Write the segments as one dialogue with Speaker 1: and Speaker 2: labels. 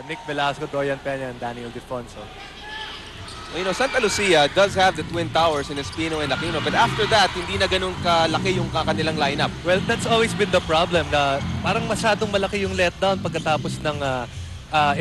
Speaker 1: Nick Velasco, Dorian Peña, and Daniel Defonso.
Speaker 2: You know, Santa Lucia does have the Twin Towers in Espino and Aquino, but after that, hindi na ganun kalaki yung kanilang lineup.
Speaker 1: Well, that's always been the problem na parang masyadong malaki yung letdown pagkatapos ng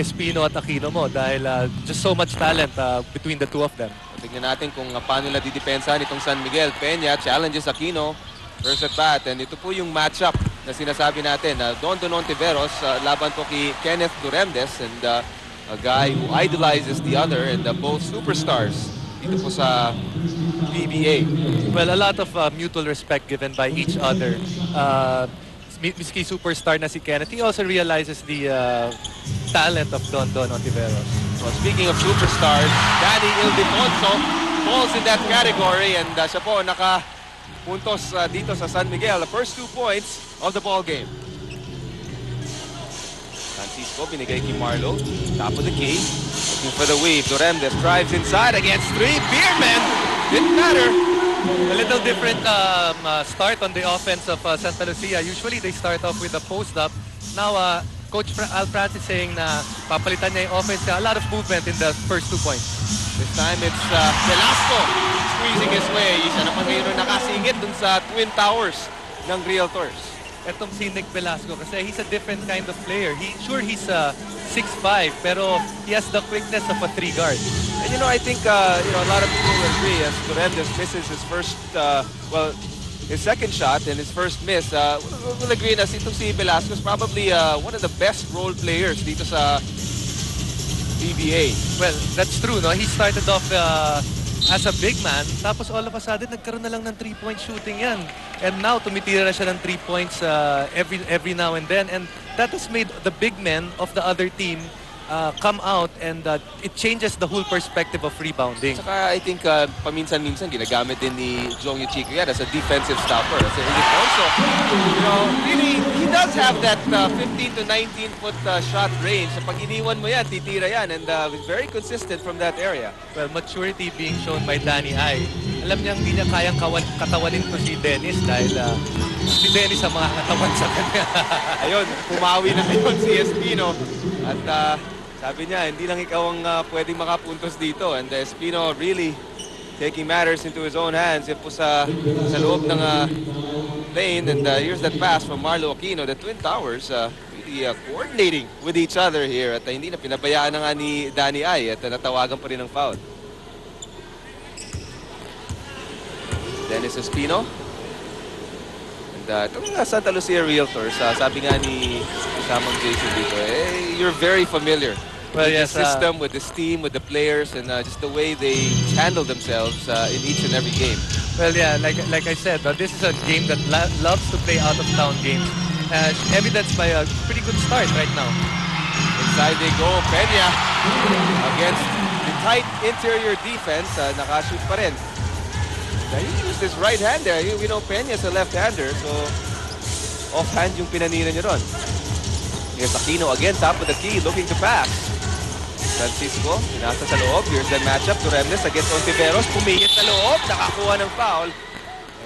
Speaker 1: Espino at Aquino mo dahil just so much talent between the two of them.
Speaker 2: Tignan natin kung paano nila didepensahan itong San Miguel. Peña challenges Aquino, first at bat, and ito po yung matchup na sinasabi natin. Don Ontiveros laban po kay Kenneth Duremdes, and a guy who idolizes the other, and both superstars dito po sa PBA.
Speaker 1: Well, a lot of mutual respect given by each other. Miski superstar na si Kenneth, he also realizes the talent of Don Ontiveros.
Speaker 2: So speaking of superstars, Danny Ildefonso falls in that category, and siya po naka-puntos dito sa San Miguel. The first 2 points of the ball game. Francisco binigay kay Marlo. Top of the key. Looking for the weave. Duremdes drives inside against 3. Beerman! Didn't matter.
Speaker 1: A little different start on the offense of Santa Lucia. Usually they start off with a post-up. Now, Coach Al Francis saying na papalitan niya yung offense. A lot of movement in the first 2 points.
Speaker 2: This time it's Velasco squeezing his way. Siya naman ngayon nakasingit dun sa Twin Towers ng Realtors.
Speaker 1: Etong si Nick Velasco kasi he's a different kind of player. He's 6'5", pero he has the quickness of a 3 guard.
Speaker 2: And you know, I think a lot of people will agree as Duremdes misses his first, his second shot and his first miss. We'll agree na itong si Velasco is probably one of the best role players dito sa PBA.
Speaker 1: Well, that's true, no? He started off as a big man, tapos all of a sudden nagkaroon na lang ng 3-point shooting yan. And now tumitira na siya ng 3 points every now and then, and that has made the big men of the other team come out, and it changes the whole perspective of rebounding.
Speaker 2: Saka I think paminsan-minsan ginagamit din ni Jong Chico yan as a defensive stopper. As also, really, he does have that 15 to 19 foot shot range. Pag iniwan mo yan, titira yan, and very consistent from that area.
Speaker 1: Well, maturity being shown by Danny Ai. Alam niyang hindi niya kayang katawalin ko si Dennis dahil si Dennis ang mga katawan sa kanya.
Speaker 2: Ayun, pumawi na ngayon si Espino. At sabi niya, hindi lang ikaw ang pwedeng makapuntos dito. And Espino really taking matters into his own hands. Yan po sa loob ng lane. And here's that pass from Marlo Aquino. The Twin Towers really coordinating with each other here. At hindi na pinabayaan na nga ni Danny Ai. At natawagan pa rin ng foul. Dennis Espino. And itong Santa Lucia Realtors, sabi nga ni kasamang Jason dito, you're very familiar with
Speaker 1: yes,
Speaker 2: the system, with this team, with the players, and just the way they handle themselves in each and every game.
Speaker 1: Well, yeah, like I said, this is a game that loves to play out-of-town games. Evidenced by a pretty good start right now.
Speaker 2: Inside they go, Peña against the tight interior defense, nakashoot pa rin. He used his right hand there. We know Peña's a left-hander, so offhand yung pinanira niya ron. Here's Aquino again, top of the key, looking to pass. Francisco, pinasa sa loob. Here's the matchup. Duremdes against Ontiveros. Pumiyit sa loob, nakakuha ng foul.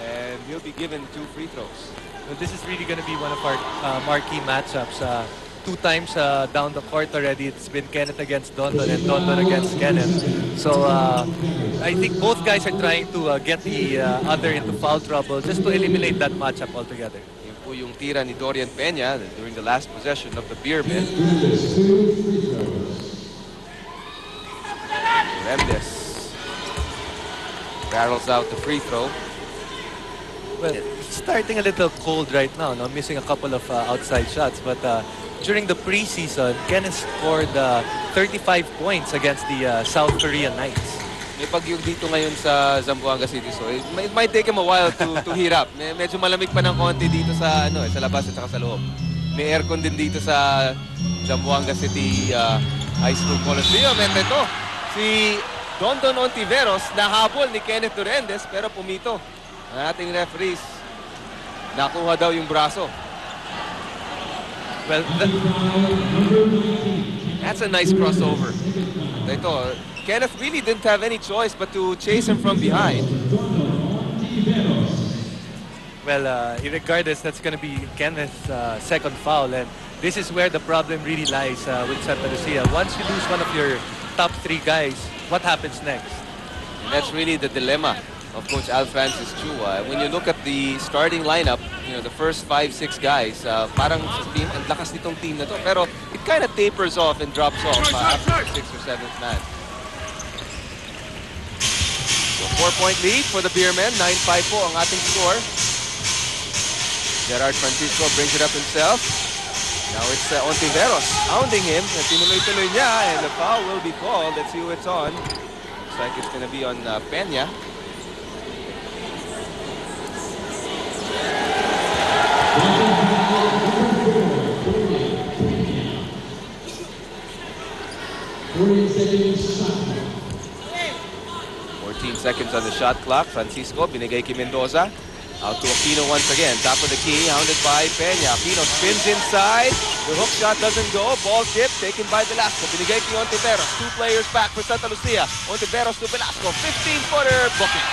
Speaker 2: And he'll be given 2 free throws.
Speaker 1: Well, this is really going to be one of our marquee matchups. 2 times down the court already. It's been Kenneth against Dondon and Dondon against Kenneth. So I think both guys are trying to get the other into foul trouble just to eliminate that matchup altogether.
Speaker 2: Yun po yung tira ni Dorian Peña during the last possession of the Beermen. Duremdes barrels out the free throw.
Speaker 1: Well, it's starting a little cold right now, no? Missing a couple of outside shots, but during the preseason, Kenneth scored 35 points against the South Korean Knights.
Speaker 2: May bagyong dito ngayon sa Zamboanga City, so it might take him a while to heat up. Medyo malamig pa ng konti dito sa sa labas at saka sa loob. May aircon din dito sa Zamboanga City High School Coliseum. And ito, si Don Ontiveros nahabol ni Kenneth Duremdes pero pumito. Ang ating referees, nakuha daw yung braso.
Speaker 1: Well,
Speaker 2: that's a nice crossover. Ito, Kenneth really didn't have any choice but to chase him from behind.
Speaker 1: Well, regardless, that's going to be Kenneth's second foul. And this is where the problem really lies with Santa Lucia. Once you lose one of your top 3 guys, what happens next?
Speaker 2: And that's really the dilemma of Coach Al Francis Chua. When you look at the starting lineup, you know, the first 5-6 guys, parang sabihin, ang lakas nitong team na to. Pero it kind of tapers off and drops off after the 6th or 7th man. So 4-point lead for the Beermen. 9-5 po ang ating score. Gerard Francisco brings it up himself. Now it's Ontiveros hounding him. Tinuloy-tuloy niya, and the foul will be called. Let's see who it's on. Looks like it's going to be on Peña. Seconds on the shot clock. Francisco, binigay kay Mendoza. Out to Aquino once again. Top of the key, hounded by Peña. Aquino spins inside. The hook shot doesn't go. Ball tip taken by Velasco. Binigay kay Ontiveros. 2 players back for Santa Lucia. Ontiveros to Velasco. 15-footer. Booking.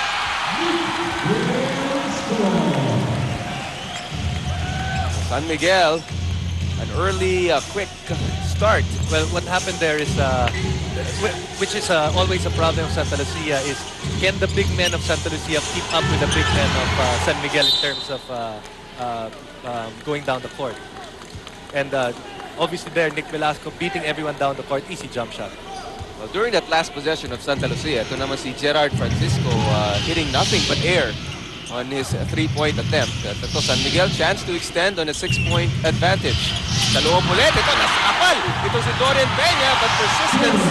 Speaker 2: San Miguel, an early, quick start.
Speaker 1: Well, what happened there is, which is always a problem of Santa Lucia, is can the big men of Santa Lucia keep up with the big men of San Miguel in terms of going down the court? And obviously there, Nick Velasco beating everyone down the court, easy jump shot.
Speaker 2: Well, during that last possession of Santa Lucia, ito naman si Gerard Francisco hitting nothing but air on his 3-point attempt. At ito, San Miguel, chance to extend on a 6-point advantage. Sa loob ulit, ito, nasakapal. Ito si Dorian Peña, but persistence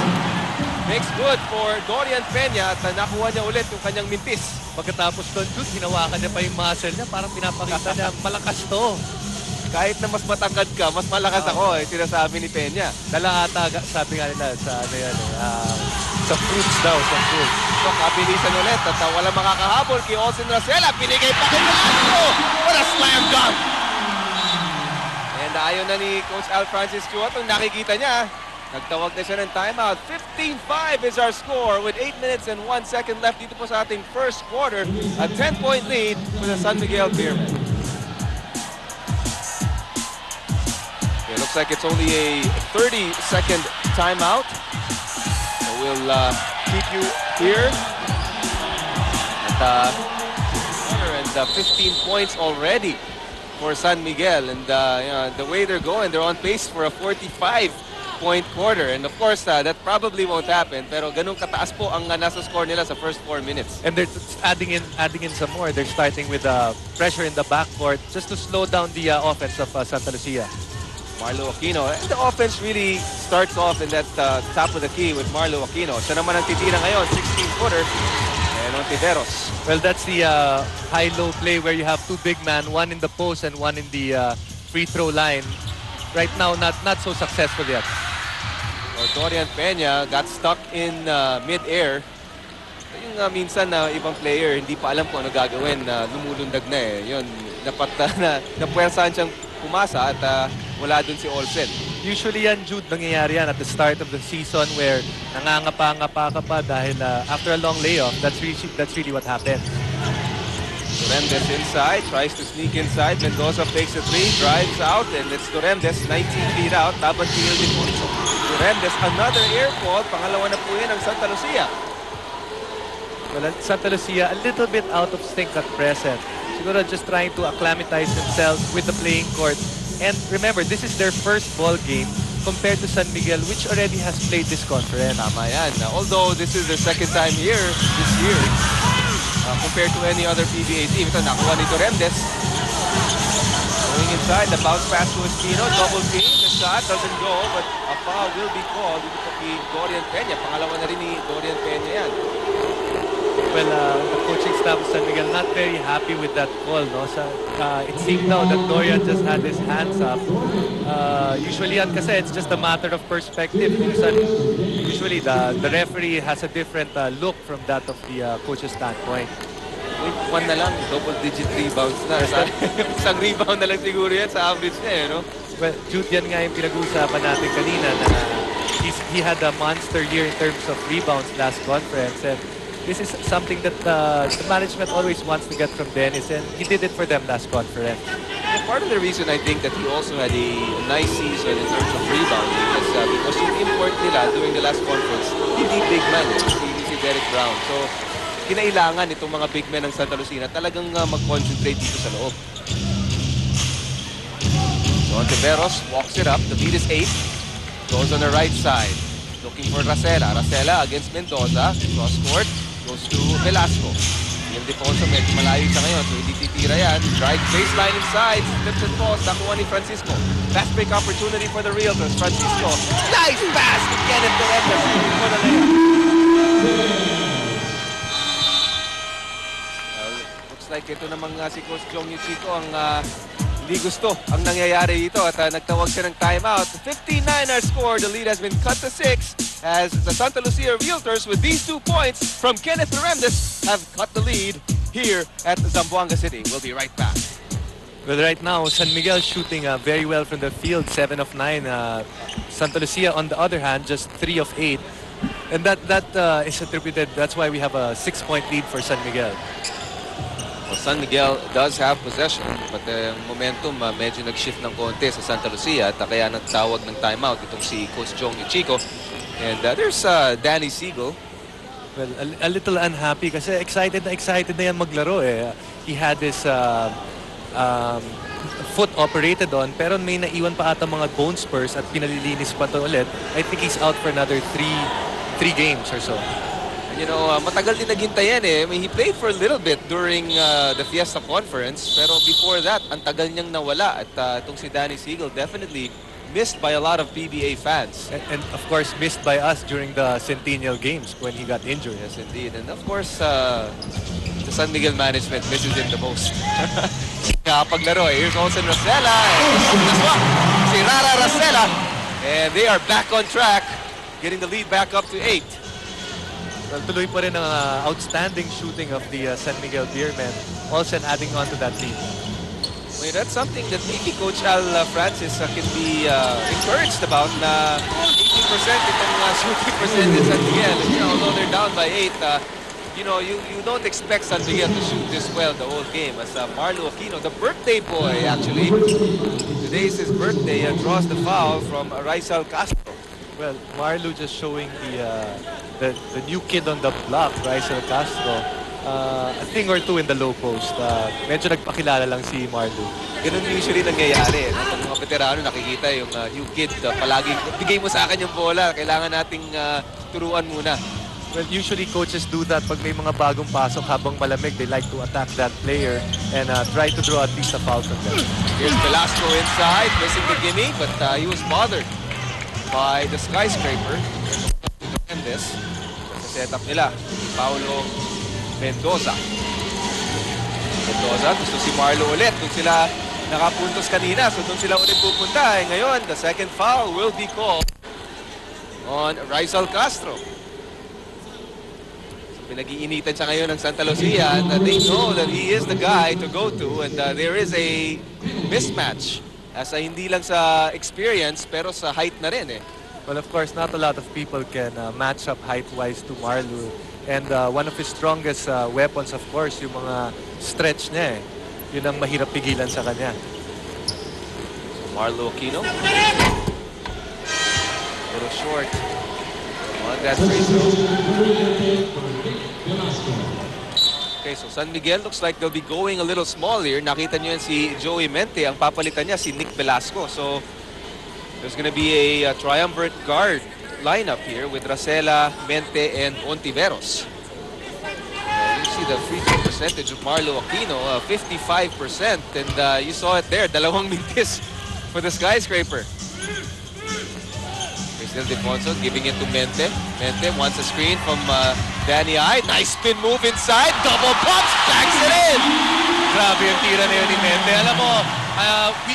Speaker 2: makes good for Dorian Peña at nakuha niya ulit yung kanyang mintis.
Speaker 1: Pagkatapos doon, Jude, hinawakan niya pa yung muscle niya, parang pinapakita niya, malakas to.
Speaker 2: Kahit na mas matangkad ka, mas malakas ako, sinasabi ni Peña.
Speaker 1: Dala ata, sabi nga nila, sa ano yan, sa fruits daw, sa fruits.
Speaker 2: So, kabilisan ulit at walang makakahabol kay Olsen Racela. Pinigay pa kay Velasco. What a slam dunk! And ayaw na ni Coach Al Francis Chua. Itong nakikita niya, nagtawag na siya ng timeout. 15-5 is our score with 8 minutes and 1 second left dito po sa ating first quarter. A 10-point lead for the San Miguel Beermen. It looks like it's only a 30-second timeout. So we'll keep you here. At 15 points already for San Miguel. And you know, the way they're going, they're on pace for a 45-point quarter. And of course, that probably won't happen. Pero ganun kataas po ang nasa score nila sa first 4 minutes.
Speaker 1: And they're adding in some more. They're starting with pressure in the backcourt just to slow down the offense of Santa Lucia.
Speaker 2: Marlo Aquino. And the offense really starts off in that top of the key with Marlo Aquino. Siya naman ang titira ngayon, 16-footer. And Ontiveros.
Speaker 1: Well, that's the high-low play where you have 2 big men, one in the post and one in the free throw line. Right now, not so successful yet.
Speaker 2: Well, Dorian Peña got stuck in mid-air. Yung minsan na ibang player, hindi pa alam kung ano gagawin, lumulundag na eh. Yun, napuwersahan siyang pumasa at wala dun si Olsen.
Speaker 1: Usually yan, Jude, nangyayari yan at the start of the season where nangangapa-ngapa ka pa dahil after a long layoff, that's really what happens.
Speaker 2: Duremdes inside, tries to sneak inside. Mendoza fakes a 3, drives out, and it's Duremdes, 19 feet out. Laban si Ildefonso. Duremdes, another air ball. Pangalawa na po yan ang Santa Lucia.
Speaker 1: Well, Santa Lucia, a little bit out of sync at present. Siguro just trying to acclimatize themselves with the playing court. And remember, this is their first ball game compared to San Miguel, which already has played this conference.
Speaker 2: Tama yan. Although this is their second time here this year, compared to any other PBA team. Ito, nakuha ni Duremdes. Going inside, the bounce pass to Espino, double team. The shot doesn't go, but a foul will be called dito po kay Dorian Peña. Pangalawa na rin ni Dorian Peña yan.
Speaker 1: Well, the coaching staff of San Miguel not very happy with that call. No? So, it seemed now that Dorian just had his hands up. Usually yan kasi it's just a matter of perspective. Usually the referee has a different look from that of the coach's standpoint.
Speaker 2: One na lang, double-digit rebounds na. Isang rebound na lang siguro yan sa average niya, eh, no?
Speaker 1: Well, Jude, yan nga yung pinag-uusapan natin kanina na he had a monster year in terms of rebounds last conference. And this is something that the management always wants to get from Dennis, and he did it for them last conference.
Speaker 2: And part of the reason I think that he also had a nice season in terms of rebounding is because yung import nila during the last conference, hindi big man, si Derek Brown. So, kinailangan itong mga big men ng Santa Lucina talagang mag-concentrate dito sa loob. So, Ontiveros walks it up. The lead is 8. Goes on the right side. Looking for Racela. Racela against Mendoza. Cross court. Goes to Velasco. Yung Defonso medyo malayo siya ngayon. So, hindi titira yan. Drive baseline inside. Flips and falls. Nakuha ni Francisco. Fast break opportunity for the Realtors. Francisco. Nice pass to Kenneth Torres. For the layup. Looks like ito namang si Coach Jong Yuchiko ang hindi gusto ang nangyayari dito at nagtawag siya ng timeout. 59 our score. The lead has been cut to 6 as the Santa Lucia Realtors with these 2 points from Kenneth Remdes have cut the lead here at Zamboanga City. We'll be right back.
Speaker 1: Well, right now, San Miguel shooting very well from the field, 7 of 9. Santa Lucia, on the other hand, just 3 of 8. And that is attributed, that's why we have a 6-point lead for San Miguel.
Speaker 2: Well, San Miguel does have possession but the momentum medyo nag-shift ng konti sa Santa Lucia at kaya nagtawag ng timeout itong si Coach Jong Yuchiko. And there's Danny Siegel.
Speaker 1: Well, a little unhappy kasi excited na yan maglaro eh. He had this foot operated on pero may naiwan pa ata mga bone spurs at pinalilinis pa to ulit. I think he's out for another 3 games or so.
Speaker 2: You know, matagal din naghintayan eh. I mean, he played for a little bit during the Fiesta Conference pero before that, ang tagal niyang nawala at itong si Danny Siegel definitely missed by a lot of PBA fans.
Speaker 1: And of course, missed by us during the Centennial Games when he got injured.
Speaker 2: Yes, indeed. And of course, the San Miguel management misses him the most. Paglaro eh. Here's Olsen Racela. Si Rara Racela. And they are back on track, getting the lead back up to 8.
Speaker 1: Well, tuloy pa rin ang outstanding shooting of the San Miguel Beermen. Also adding on to that lead.
Speaker 2: Well, that's something that maybe Coach Al Francis can be encouraged about na 80% itong shooting percentage San Miguel. You know, although they're down by 8, you know, you don't expect San Miguel to shoot this well the whole game. As Marlo Aquino, the birthday boy actually, today is his birthday, draws the foul from Raisal Castro.
Speaker 1: Well, Marlo just showing the new kid on the block, Raisel Castro. A thing or two in the low post. Medyo nagpakilala lang si Marlo.
Speaker 2: Ganun usually nangyayari. Pag mga veterano nakikita yung new kid, palaging bigay mo sa akin yung bola. Kailangan nating turuan muna.
Speaker 1: Well, usually coaches do that pag may mga bagong pasok habang malamig. They like to attack that player and try to draw at least a foul from them.
Speaker 2: Here's Velasco inside, missing the gimme, but he was bothered by the skyscraper. And this, sa setup nila, Paulo Mendoza. Mendoza, gusto si Marlo ulit. Doon sila nakapuntos kanina, so doon sila ulit pupunta. Ngayon, the second foul will be called on Raisal Castro. So, pinag-iinitan siya ngayon ng Santa Lucia and they know that he is the guy to go to and there is a mismatch. Sa hindi lang sa experience, pero sa height na rin eh.
Speaker 1: Well, of course, not a lot of people can match up height-wise to Marlo. And one of his strongest weapons, of course, yung mga stretch niya eh. Yun ang mahirap pigilan sa kanya.
Speaker 2: Marlo Aquino. Little short on that free throw. Okay, so San Miguel looks like they'll be going a little small here. Nakita niyo yan si Joey Mente. Ang papalitan niya si Nick Velasco. So there's gonna be a triumvirate guard lineup here with Racela, Mente, and Ontiveros. You see the free throw percentage of Marlo Aquino, 55%. And you saw it there, dalawang mintis for the skyscraper. Still Defonso giving it to Mente. Mente wants a screen from Danny I. Nice spin move inside. Double pumps. Backs it in.
Speaker 1: Grabe yung tira na yun ni Mente. Alam mo,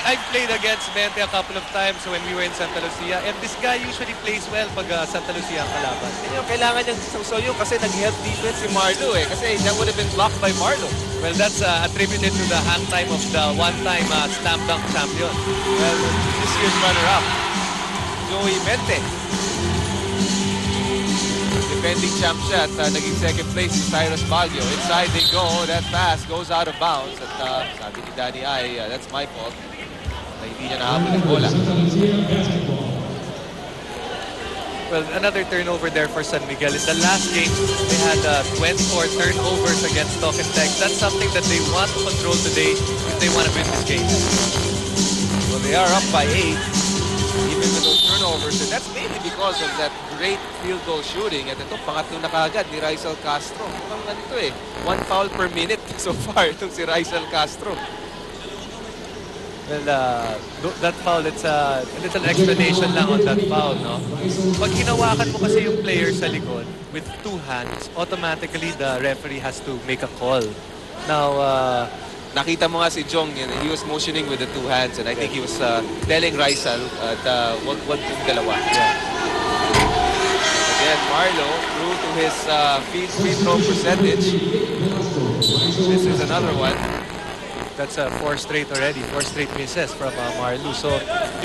Speaker 1: I played against Mente a couple of times when we were in Santa Lucia. And this guy usually plays well pag Santa Lucia ang kalaban.
Speaker 2: Yung kailangan niyang susuyo kasi nag-help defense si Marlo eh. Kasi that would have been blocked by Marlo.
Speaker 1: Well, that's attributed to the hang time of the one-time slam dunk champion.
Speaker 2: Well, this year's runner-up, Joey Mente. defending champ siya at naging second place si Cyrus Baguio. Inside they go. That pass goes out of bounds. At sabi ni Danny Ay, that's my fault. Na hindi niya nahabol yung bola.
Speaker 1: Well, another turnover there for San Miguel. In the last game, they had 24 turnovers against Talk and Text. That's something that they want to control today if they want to win this game.
Speaker 2: Well, they are up by 8, even with those turnovers. And that's mainly because of that great field goal shooting. At ito, pangatlo na kaagad ni Raisel Castro. Mukhang ganito eh, 1 foul per minute so far itong si Raisel Castro.
Speaker 1: Well, that foul, it's a little explanation lang on that foul, no? Pag hinawakan mo kasi yung player sa likod with 2 hands, automatically the referee has to make a call. Now,
Speaker 2: Nakita mo nga si Jong, he was motioning with the 2 hands and I think he was telling Raisel at wag kong dalawa.
Speaker 1: yeah.
Speaker 2: Again, Marlo, true to his free throw percentage. This is another one.
Speaker 1: That's 4 straight already. 4 straight misses from Marlu. So,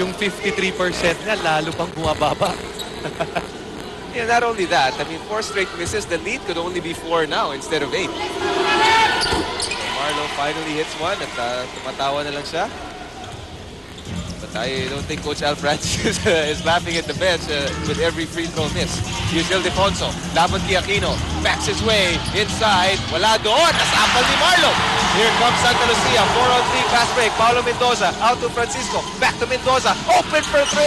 Speaker 1: yung 53% niya, lalo pang bumababa.
Speaker 2: Yeah, not only that, I mean, 4 straight misses, the lead could only be 4 now instead of 8. So Marlo finally hits one at tumatawa na lang siya. But I don't think Coach Al Francis is laughing at the bench with every free throw miss. Here's Ildefonso, laban kay Aquino, backs his way, inside, wala doon, nasapal ni Marlo. Here comes Santa Lucia, 4-on-3, fast break, Paulo Mendoza, out to Francisco, back to Mendoza, open for 3!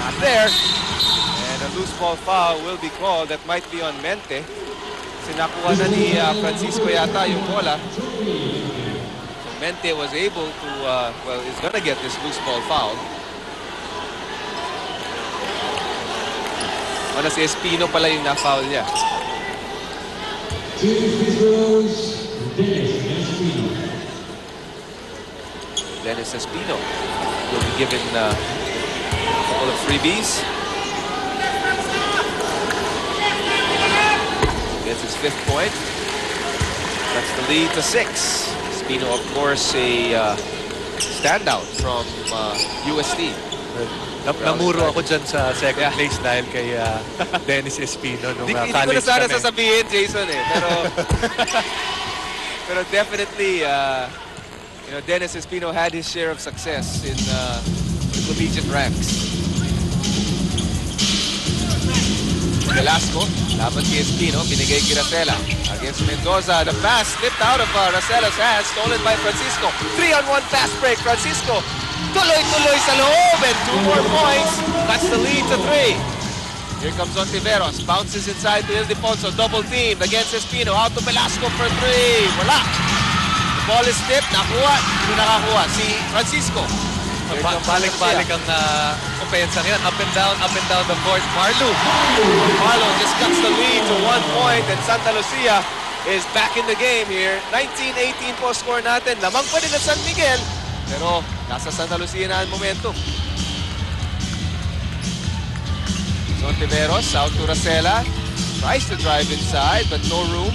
Speaker 2: Not there. And a loose ball foul will be called. That might be on Mente. Sinakuha na ni Francisco yata yung bola. So Mente was able to, well, is gonna get this loose ball foul. Wala si Espino pala yung na-foul niya.
Speaker 3: 2 free throws, Dennis Espino.
Speaker 2: Dennis Espino will be given a couple of freebies. Gets his 5th point. That's the lead to 6. Espino, of course, a standout from UST.
Speaker 1: Namuro ako dyan sa second place dahil kay Dennis Espino nung
Speaker 2: Hindi ko
Speaker 1: college
Speaker 2: na sana
Speaker 1: kami.
Speaker 2: sasabihin, Jason, eh. Pero definitely, you know, Dennis Espino had his share of success in the collegiate ranks. Velasco, laban kay Espino, binigay kay Racela. Against Mendoza, the pass slipped out of Racela's hands, stolen by Francisco. 3-on-1 fast break, Francisco. Tuloy-tuloy sa loob, and 2 more points. That's the lead to 3. Here comes Ontiveros, bounces inside to Ildefonso, double teamed against Espino, out to Velasco for 3. Wala. The ball is tipped, nakuha. Hindi nakakuha si Francisco. Here comes
Speaker 1: Balik-balik ang offense ngayon. Up and down the court. Marlu.
Speaker 2: Marlo just cuts the lead to 1 point, and Santa Lucia is back in the game here. 19-18 po score natin. Lamang pa rin ang San Miguel, pero nasa Santa Lucia na ang momentum. Ontiveros, out to Racela. Tries to drive inside, but no room.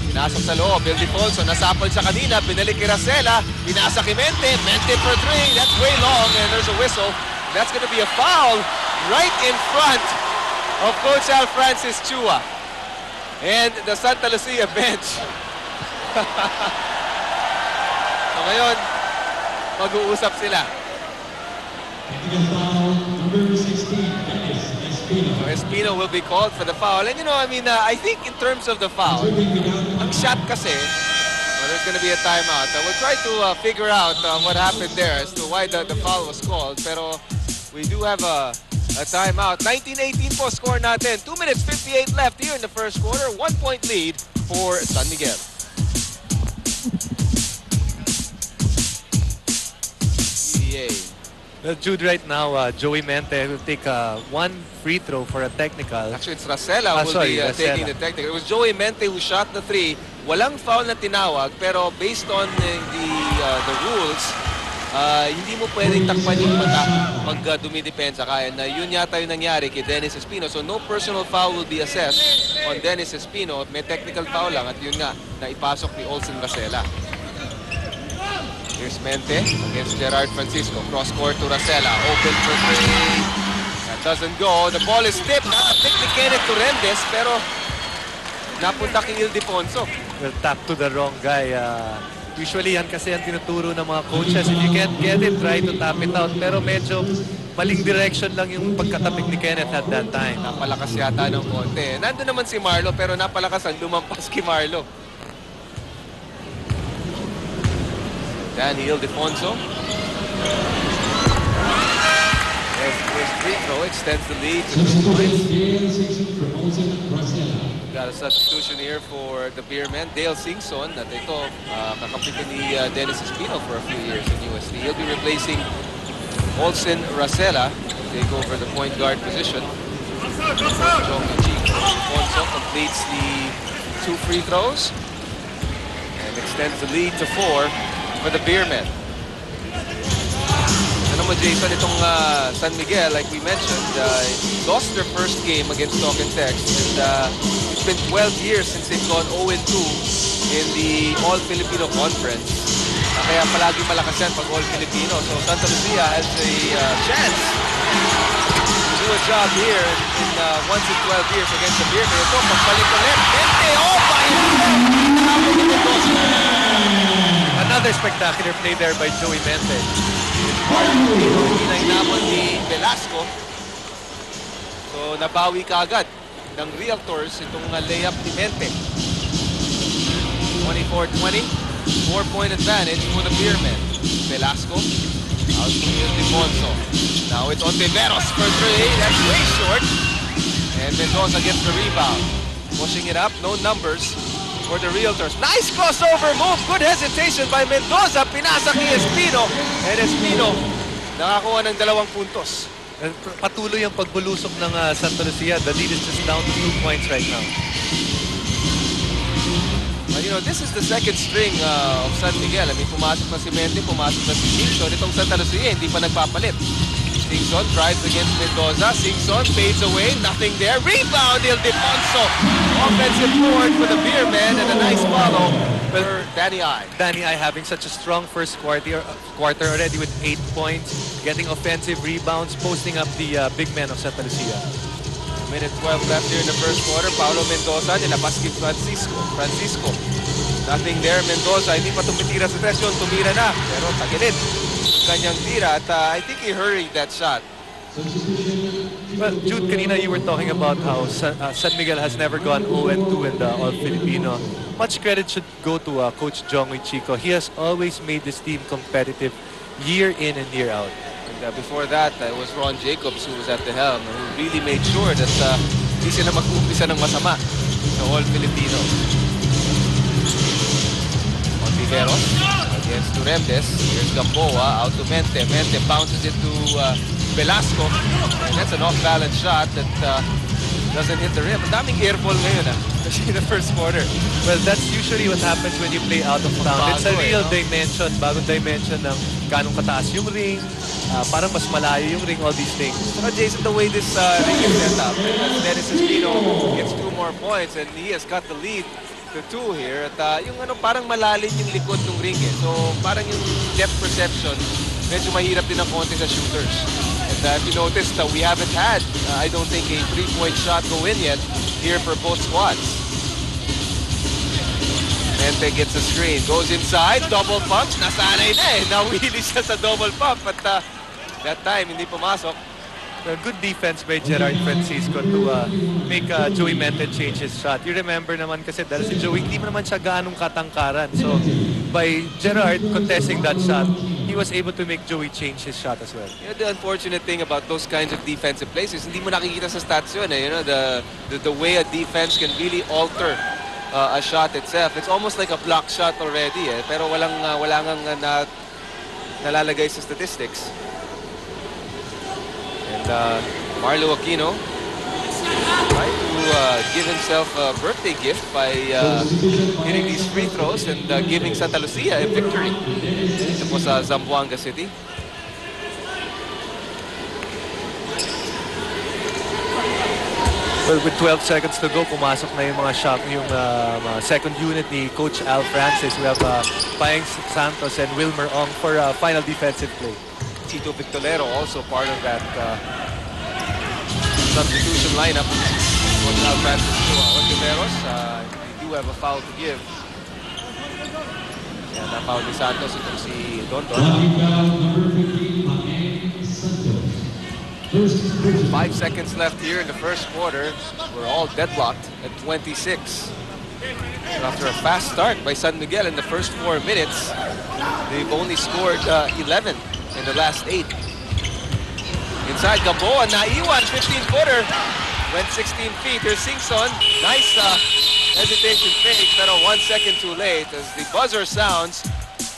Speaker 2: Pinasok sa loob. Ildefonso, nasapal siya kanina. Pinalik kay Racela. Pinasa kay Mente. Mente for 3. That's way long, and there's a whistle. That's going to be a foul right in front of Coach Al Francis Chua and the Santa Lucia bench. So ngayon, mag-uusap sila.
Speaker 3: Technical foul, number 16, Dennis Espino.
Speaker 2: So Espino will be called for the foul. And you know, I mean, I think in terms of the foul, ang shot kasi, well, there's going to be a timeout. We'll try to figure out what happened there as to why the foul was called. Pero we do have a timeout. 19-18 po score natin. 2 minutes 58 left here in the first quarter. 1 point lead for San Miguel. EA.
Speaker 1: Well, Jude, right now, Joey Mente will take 1 free throw for a technical.
Speaker 2: Actually, it's Racela who will be taking the technical. It was Joey Mente who shot the 3. Walang foul na tinawag, pero based on the rules, hindi mo pwedeng takpan yung mata pag dumidepensa ka. And yun yata yung nangyari kay Dennis Espino. So no personal foul will be assessed on Dennis Espino. May technical foul lang at yun nga, naipasok ni Olsen Racela. Here's Mente against Gerard Francisco. Cross court to Racela. Open for 3. That Doesn't go. The ball is tipped. Nakapik ni Kenneth Turendes, pero napunta kay Ildefonso.
Speaker 1: Well, tap to the wrong guy. Usually yan kasi ang tinuturo ng mga coaches. If you can't get it, try to tap it out. Pero medyo maling direction lang yung pagkatapik ni Kenneth at that time.
Speaker 2: Napalakas yata ng konti. Nandun naman si Marlo, pero napalakas ang lumampas kay Marlo. Danny Ildefonso. His free throw extends the lead to 2 points.
Speaker 3: Dale Singson promoted Rosella.
Speaker 2: Got a substitution here for the Beermen, Dale Singson. At ito, kakampitin ni Dennis Espino for a few years in USD. He'll be replacing Olsen Rosella to take over the point guard position. Alfonso completes the 2 free throws and extends the lead to 4 for the Beermen. Ano mo, Jason, itong San Miguel, like we mentioned, lost their first game against Talk and Text. And it's been 12 years since they've gone 0-2 in the All-Filipino Conference. Kaya palagi malakas yan pag All-Filipino. So Santa Lucia has a chance to do a job here in once in 12 years against the Beermen. Ito, pagbalik ulit. Mente, oh, by
Speaker 1: Another spectacular play there by Joey Mente.
Speaker 2: Inainabon ni Velasco. So nabawi kaagad ng Realtors itong layup ni Mente. 24-20. 4-point advantage for the Beermen. Velasco out to Ildefonso. Now it's on Tiveros for 3. That's way short. And Mendoza gets the rebound. Pushing it up. No numbers for the Realtors. Nice crossover move. Good hesitation by Mendoza. Pinasa kay Espino. And Espino nakakuha ng 2 puntos.
Speaker 1: Patuloy ang pagbulusok ng Santa Lucia. The lead is just down to 2 points right now.
Speaker 2: But you know, this is the second string of San Miguel. I mean, pumasok na si Mente, pumasok na si Singson. Itong Santa Lucia, hindi pa nagpapalit. Singson drives against Mendoza. Singson fades away. Nothing there. Rebound, Ildefonso. Offensive board for the Beermen and a nice follow for Danny I.
Speaker 1: Danny I having such a strong first quarter already with 8 points, getting offensive rebounds, posting up the big men of Santa Lucia.
Speaker 2: Minute 12 left here in the first quarter. Paulo Mendoza, nilabas kay Francisco. Nothing there. Mendoza, hindi pa tumitira sa tres yun. Tumira na, pero tagilid. Kanyang tira at I think he hurried that shot.
Speaker 1: Well, Jude, kanina you were talking about how San Miguel has never gone 0-2 in the All-Filipino. Much credit should go to Coach Jong Chico. He has always made this team competitive year in and year out.
Speaker 2: And before that, it was Ron Jacobs who was at the helm, who really made sure that hindi sila mag-umpisa ng masama sa All-Filipino. Ontiveros against Turendes. Here's Gamboa, out to Mente. Mente bounces it to Velasco. And that's an off-balance shot that doesn't hit the rim. Ang daming airball ngayon, especially in the first quarter.
Speaker 1: Well, that's usually what happens when you play out of town. It's a real dimension, bagong dimension ng ganong kataas yung ring, parang mas malayo yung ring, all these things.
Speaker 2: But Jason, the way this ring is set up, Dennis Espino gets 2 more points and he has got the lead to 2 here. At yung parang malalim yung likod ng ring eh. So parang yung depth perception, medyo mahirap din ang konti sa shooters. And if you notice, we haven't had, I don't think, a 3-point shot go in yet here for both squads. Mente gets a screen, goes inside, double pumps, nasanay na eh. Nawili siya sa double pump, but that time hindi pumasok.
Speaker 1: A good defense by Gerard Francisco to make Joey Mente change his shot. You remember naman kasi dahil si Joey, hindi naman siya gaanong katangkaran. So by Gerard contesting that shot, he was able to make Joey change his shot as well.
Speaker 2: You know, the unfortunate thing about those kinds of defensive plays is hindi mo nakikita sa stats yun eh. You know, the way a defense can really alter a shot itself. It's almost like a block shot already eh. Pero wala ngang nalalagay sa statistics. And Marlo Aquino tried to give himself a birthday gift by hitting these free throws and giving Santa Lucia a victory. Ito po sa Zamboanga City.
Speaker 1: Well, with 12 seconds to go, pumasok na yung mga shot, yung second unit ni Coach Al Francis. We have Paeng Santos and Wilmer Ong for final defensive play.
Speaker 2: Tito Victolero also part of that substitution lineup. Now passes to Ontiveros. They do have a foul to give. Yan, na-foul ni Santos itong si Dondon.
Speaker 3: Roughing foul number 15, Maeng Santos. First person.
Speaker 2: 5 seconds left here in the first quarter. We're all deadlocked at 26. So after a fast start by San Miguel in the first 4 minutes, they've only scored 11 in the last 8. Inside Gamboa, naiwan, 15-footer. Went 16 feet. Here's Singson. Nice hesitation fake, pero 1 second too late as the buzzer sounds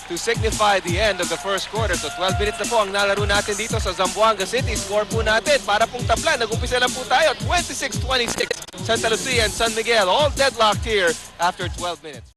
Speaker 2: to signify the end of the first quarter. So 12 minutes na po ang nalaro natin dito sa Zamboanga City. Score po natin para pong tabla. Nag-umpisa lang po tayo. 26-26. Santa Lucia and San Miguel all deadlocked here after 12 minutes.